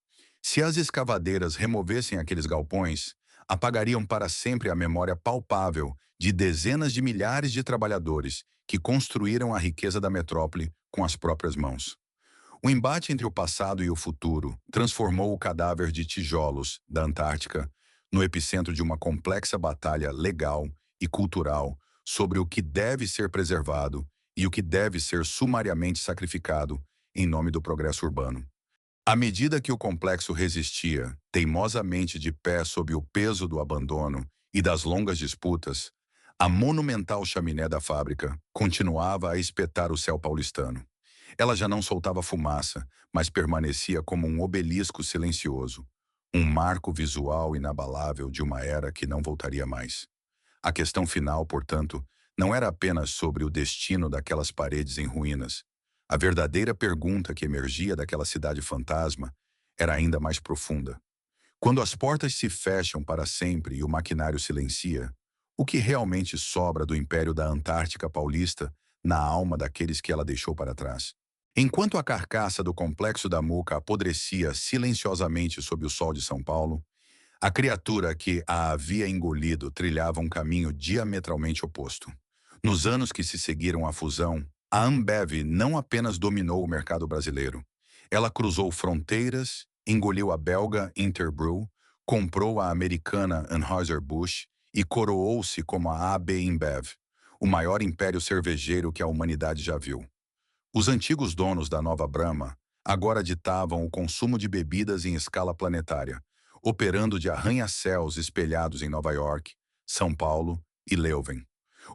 Se as escavadeiras removessem aqueles galpões, apagariam para sempre a memória palpável de dezenas de milhares de trabalhadores que construíram a riqueza da metrópole com as próprias mãos. O embate entre o passado e o futuro transformou o cadáver de tijolos da Antártica no epicentro de uma complexa batalha legal e cultural sobre o que deve ser preservado e o que deve ser sumariamente sacrificado em nome do progresso urbano. À medida que o complexo resistia, teimosamente de pé sob o peso do abandono e das longas disputas, a monumental chaminé da fábrica continuava a espetar o céu paulistano. Ela já não soltava fumaça, mas permanecia como um obelisco silencioso, um marco visual inabalável de uma era que não voltaria mais. A questão final, portanto, não era apenas sobre o destino daquelas paredes em ruínas. A verdadeira pergunta que emergia daquela cidade fantasma era ainda mais profunda. Quando as portas se fecham para sempre e o maquinário silencia, o que realmente sobra do império da Antártica Paulista na alma daqueles que ela deixou para trás? Enquanto a carcaça do complexo da Muca apodrecia silenciosamente sob o sol de São Paulo, a criatura que a havia engolido trilhava um caminho diametralmente oposto. Nos anos que se seguiram à fusão, a Ambev não apenas dominou o mercado brasileiro. Ela cruzou fronteiras, engoliu a belga Interbrew, comprou a americana Anheuser-Busch e coroou-se como a AB InBev, o maior império cervejeiro que a humanidade já viu. Os antigos donos da nova Brahma agora ditavam o consumo de bebidas em escala planetária, operando de arranha-céus espelhados em Nova York, São Paulo e Leuven.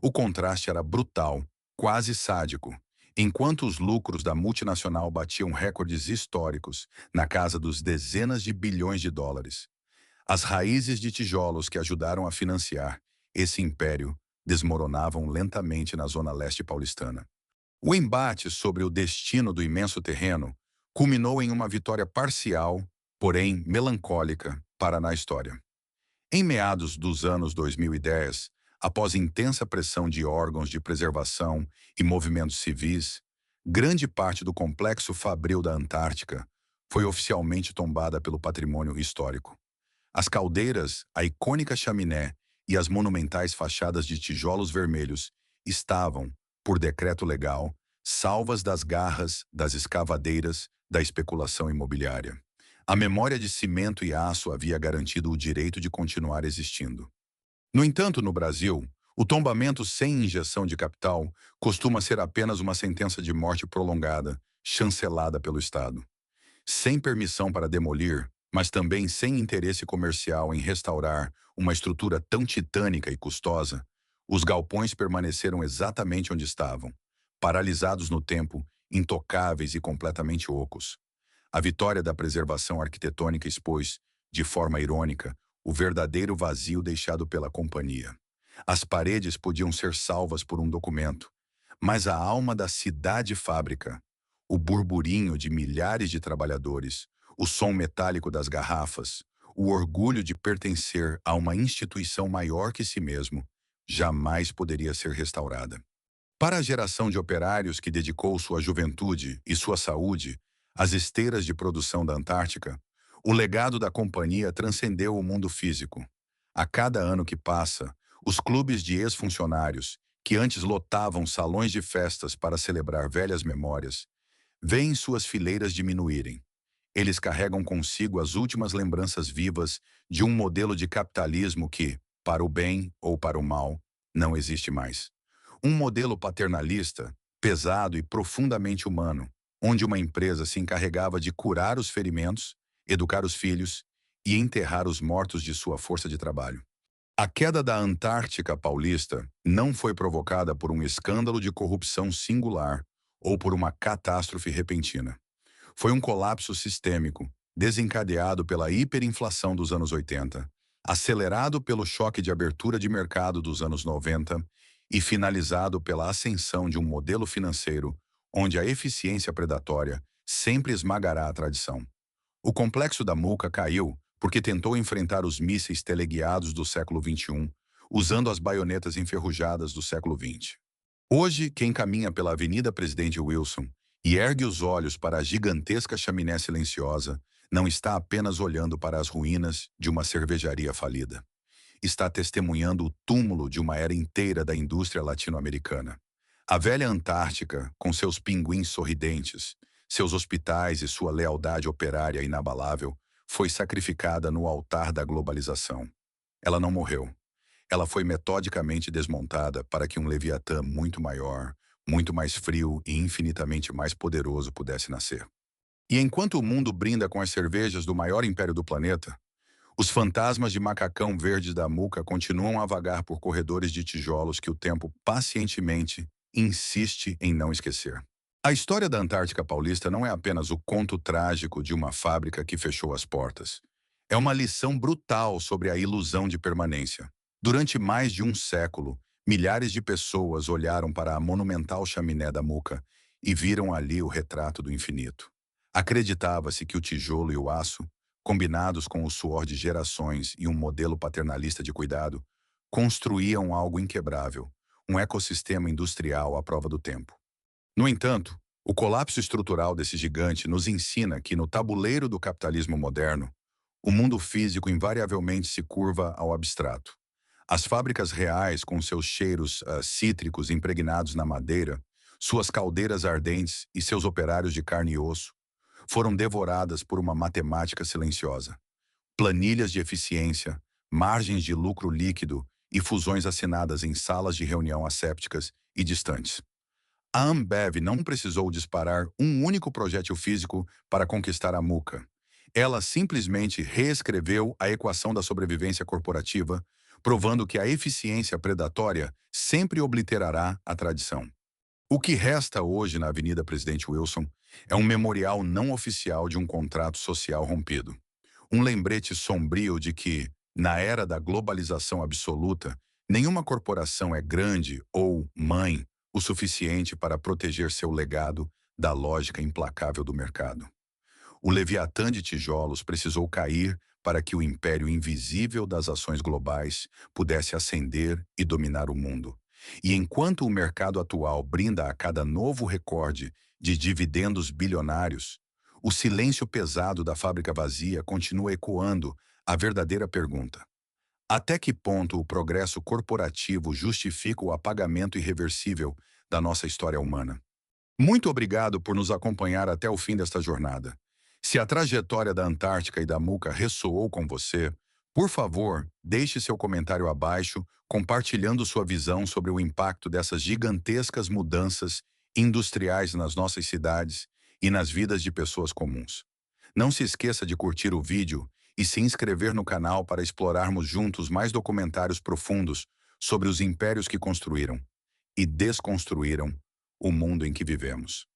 O contraste era brutal, quase sádico, Enquanto os lucros da multinacional batiam recordes históricos na casa dos dezenas de bilhões de dólares, as raízes de tijolos que ajudaram a financiar esse império desmoronavam lentamente na zona leste paulistana. O embate sobre o destino do imenso terreno culminou em uma vitória parcial, porém melancólica, para a história. Em meados dos anos 2010, após intensa pressão de órgãos de preservação e movimentos civis, grande parte do complexo fabril da Antártica foi oficialmente tombada pelo patrimônio histórico. As caldeiras, a icônica chaminé e as monumentais fachadas de tijolos vermelhos estavam, por decreto legal, salvas das garras das escavadeiras da especulação imobiliária. A memória de cimento e aço havia garantido o direito de continuar existindo. No entanto, no Brasil, o tombamento sem injeção de capital costuma ser apenas uma sentença de morte prolongada, chancelada pelo Estado. Sem permissão para demolir, mas também sem interesse comercial em restaurar uma estrutura tão titânica e custosa, os galpões permaneceram exatamente onde estavam, paralisados no tempo, intocáveis e completamente ocos. A vitória da preservação arquitetônica expôs, de forma irônica, o verdadeiro vazio deixado pela companhia. As paredes podiam ser salvas por um documento, mas a alma da cidade-fábrica, o burburinho de milhares de trabalhadores, o som metálico das garrafas, o orgulho de pertencer a uma instituição maior que si mesmo, jamais poderia ser restaurada. Para a geração de operários que dedicou sua juventude e sua saúde às esteiras de produção da Antártica, o legado da companhia transcendeu o mundo físico. A cada ano que passa, os clubes de ex-funcionários, que antes lotavam salões de festas para celebrar velhas memórias, veem suas fileiras diminuírem. Eles carregam consigo as últimas lembranças vivas de um modelo de capitalismo que, para o bem ou para o mal, não existe mais. Um modelo paternalista, pesado e profundamente humano, onde uma empresa se encarregava de curar os ferimentos, educar os filhos e enterrar os mortos de sua força de trabalho. A queda da Antártica Paulista não foi provocada por um escândalo de corrupção singular ou por uma catástrofe repentina. Foi um colapso sistêmico, desencadeado pela hiperinflação dos anos 80, acelerado pelo choque de abertura de mercado dos anos 90 e finalizado pela ascensão de um modelo financeiro onde a eficiência predatória sempre esmagará a tradição. O complexo da Muca caiu porque tentou enfrentar os mísseis teleguiados do século XXI, usando as baionetas enferrujadas do século XX. Hoje, quem caminha pela Avenida Presidente Wilson e ergue os olhos para a gigantesca chaminé silenciosa, não está apenas olhando para as ruínas de uma cervejaria falida. Está testemunhando o túmulo de uma era inteira da indústria latino-americana. A velha Antártica, com seus pinguins sorridentes, seus hospitais e sua lealdade operária inabalável, foi sacrificada no altar da globalização. Ela não morreu. Ela foi metodicamente desmontada para que um Leviatã muito maior, muito mais frio e infinitamente mais poderoso pudesse nascer. E enquanto o mundo brinda com as cervejas do maior império do planeta, os fantasmas de macacão verde da Muca continuam a vagar por corredores de tijolos que o tempo pacientemente insiste em não esquecer. A história da Antártica Paulista não é apenas o conto trágico de uma fábrica que fechou as portas. É uma lição brutal sobre a ilusão de permanência. Durante mais de um século, milhares de pessoas olharam para a monumental chaminé da Muca e viram ali o retrato do infinito. Acreditava-se que o tijolo e o aço, combinados com o suor de gerações e um modelo paternalista de cuidado, construíam algo inquebrável, um ecossistema industrial à prova do tempo. No entanto, o colapso estrutural desse gigante nos ensina que, no tabuleiro do capitalismo moderno, o mundo físico invariavelmente se curva ao abstrato. As fábricas reais, com seus cheiros cítricos impregnados na madeira, suas caldeiras ardentes e seus operários de carne e osso, foram devoradas por uma matemática silenciosa. Planilhas de eficiência, margens de lucro líquido e fusões assinadas em salas de reunião assépticas e distantes. A Ambev não precisou disparar um único projétil físico para conquistar a Muca. Ela simplesmente reescreveu a equação da sobrevivência corporativa, provando que a eficiência predatória sempre obliterará a tradição. O que resta hoje na Avenida Presidente Wilson é um memorial não oficial de um contrato social rompido. Um lembrete sombrio de que, na era da globalização absoluta, nenhuma corporação é grande ou mãe o suficiente para proteger seu legado da lógica implacável do mercado. O Leviatã de tijolos precisou cair para que o império invisível das ações globais pudesse ascender e dominar o mundo. E enquanto o mercado atual brinda a cada novo recorde de dividendos bilionários, o silêncio pesado da fábrica vazia continua ecoando a verdadeira pergunta: até que ponto o progresso corporativo justifica o apagamento irreversível da nossa história humana? Muito obrigado por nos acompanhar até o fim desta jornada. Se a trajetória da Antártica e da Muca ressoou com você, por favor, deixe seu comentário abaixo, compartilhando sua visão sobre o impacto dessas gigantescas mudanças industriais nas nossas cidades e nas vidas de pessoas comuns. Não se esqueça de curtir o vídeo e se inscrever no canal para explorarmos juntos mais documentários profundos sobre os impérios que construíram e desconstruíram o mundo em que vivemos.